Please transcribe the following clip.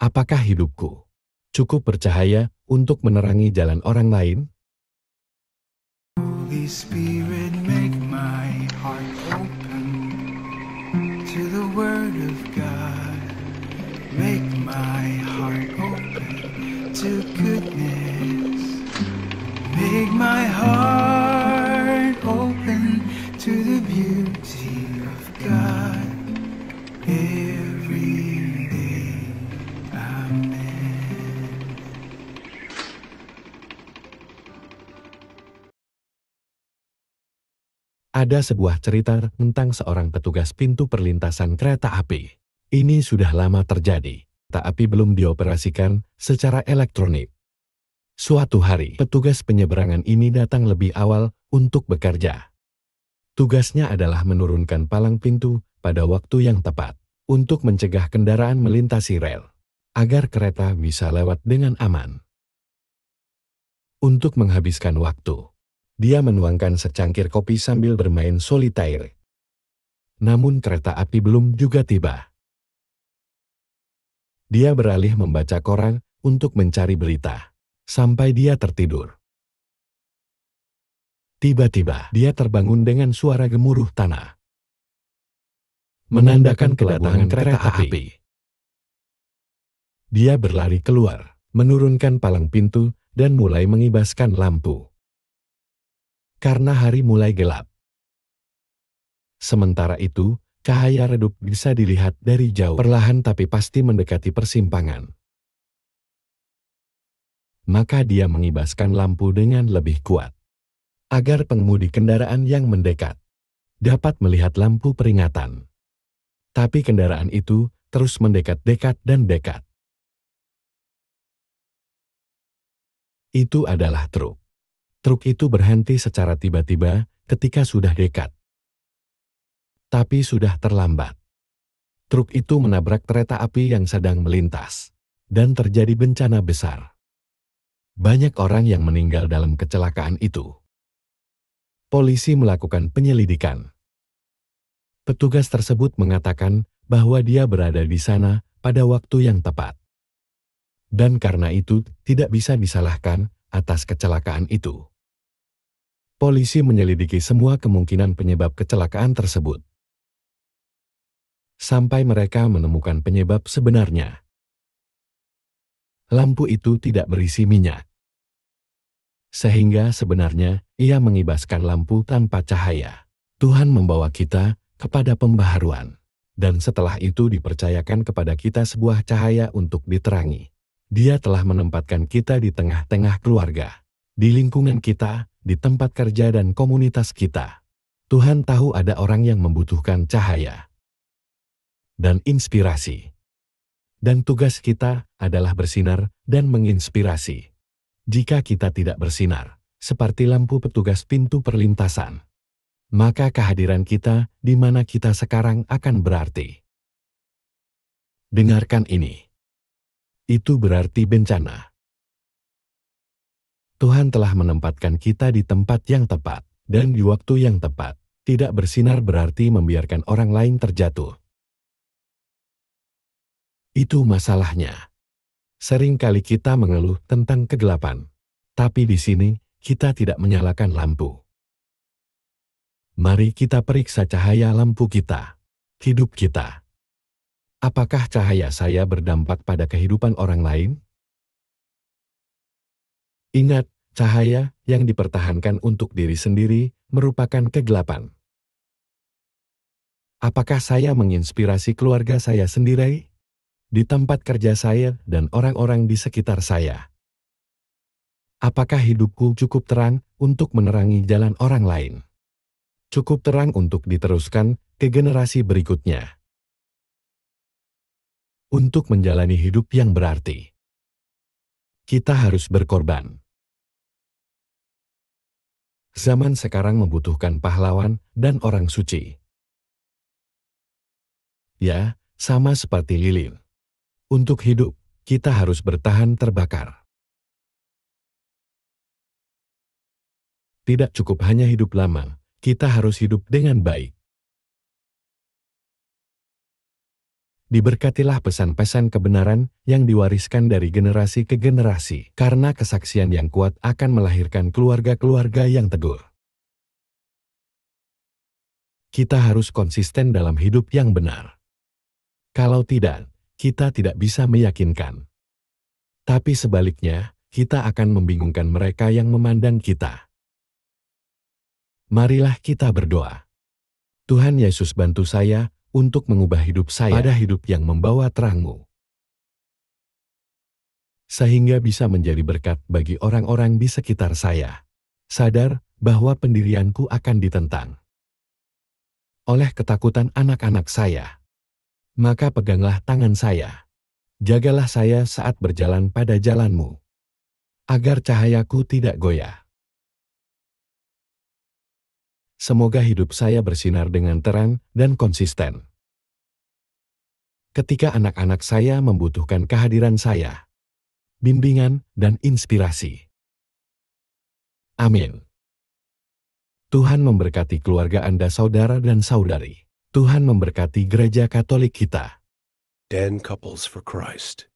Apakah hidupku cukup bercahaya untuk menerangi jalan orang lain? Holy Spirit, make my heart open to the Word of God. Make my heart open to goodness. Make my heart open to the beauty of God every day. Amen. Ada sebuah cerita tentang seorang petugas pintu perlintasan kereta api. Ini sudah lama terjadi. Kereta api belum dioperasikan secara elektronik. Suatu hari, petugas penyeberangan ini datang lebih awal untuk bekerja. Tugasnya adalah menurunkan palang pintu pada waktu yang tepat untuk mencegah kendaraan melintasi rel, agar kereta bisa lewat dengan aman. Untuk menghabiskan waktu, dia menuangkan secangkir kopi sambil bermain solitaire. Namun kereta api belum juga tiba. Dia beralih membaca koran untuk mencari berita, sampai dia tertidur. Tiba-tiba dia terbangun dengan suara gemuruh tanah, menandakan kedatangan kereta api. Dia berlari keluar, menurunkan palang pintu, dan mulai mengibaskan lampu. Karena hari mulai gelap. Sementara itu, cahaya redup bisa dilihat dari jauh, perlahan tapi pasti mendekati persimpangan. Maka dia mengibaskan lampu dengan lebih kuat, agar pengemudi kendaraan yang mendekat dapat melihat lampu peringatan. Tapi kendaraan itu terus mendekat-dekat dan dekat. Itu adalah truk. Truk itu berhenti secara tiba-tiba ketika sudah dekat. Tapi sudah terlambat. Truk itu menabrak kereta api yang sedang melintas, dan terjadi bencana besar. Banyak orang yang meninggal dalam kecelakaan itu. Polisi melakukan penyelidikan. Petugas tersebut mengatakan bahwa dia berada di sana pada waktu yang tepat. Dan karena itu tidak bisa disalahkan atas kecelakaan itu. Polisi menyelidiki semua kemungkinan penyebab kecelakaan tersebut, sampai mereka menemukan penyebab sebenarnya. Lampu itu tidak berisi minyak, sehingga sebenarnya ia mengibaskan lampu tanpa cahaya. Tuhan membawa kita kepada pembaharuan, dan setelah itu dipercayakan kepada kita sebuah cahaya untuk diterangi. Dia telah menempatkan kita di tengah-tengah keluarga, di lingkungan kita, di tempat kerja dan komunitas kita. Tuhan tahu ada orang yang membutuhkan cahaya dan inspirasi. Dan tugas kita adalah bersinar dan menginspirasi. Jika kita tidak bersinar, seperti lampu petugas pintu perlintasan, maka kehadiran kita di mana kita sekarang akan berarti. Dengarkan ini. Itu berarti bencana. Tuhan telah menempatkan kita di tempat yang tepat dan di waktu yang tepat. Tidak bersinar berarti membiarkan orang lain terjatuh. Itu masalahnya. Seringkali kita mengeluh tentang kegelapan, tapi di sini kita tidak menyalakan lampu. Mari kita periksa cahaya lampu kita, hidup kita. Apakah cahaya saya berdampak pada kehidupan orang lain? Ingat, cahaya yang dipertahankan untuk diri sendiri merupakan kegelapan. Apakah saya menginspirasi keluarga saya sendiri, di tempat kerja saya, dan orang-orang di sekitar saya? Apakah hidupku cukup terang untuk menerangi jalan orang lain? Cukup terang untuk diteruskan ke generasi berikutnya? Untuk menjalani hidup yang berarti, kita harus berkorban. Zaman sekarang membutuhkan pahlawan dan orang suci. Ya, sama seperti lilin. Untuk hidup, kita harus bertahan terbakar. Tidak cukup hanya hidup lama, kita harus hidup dengan baik. Diberkatilah pesan-pesan kebenaran yang diwariskan dari generasi ke generasi, karena kesaksian yang kuat akan melahirkan keluarga-keluarga yang teguh. Kita harus konsisten dalam hidup yang benar. Kalau tidak, kita tidak bisa meyakinkan. Tapi sebaliknya, kita akan membingungkan mereka yang memandang kita. Marilah kita berdoa. Tuhan Yesus, bantu saya untuk mengubah hidup saya pada hidup yang membawa terang-Mu, sehingga bisa menjadi berkat bagi orang-orang di sekitar saya. Sadar bahwa pendirianku akan ditentang oleh ketakutan anak-anak saya. Maka peganglah tangan saya. Jagalah saya saat berjalan pada jalan-Mu, agar cahayaku tidak goyah. Semoga hidup saya bersinar dengan terang dan konsisten. Ketika anak-anak saya membutuhkan kehadiran saya, bimbingan dan inspirasi. Amin. Tuhan memberkati keluarga Anda, saudara dan saudari. Tuhan memberkati Gereja Katolik kita. Den Couples for Christ.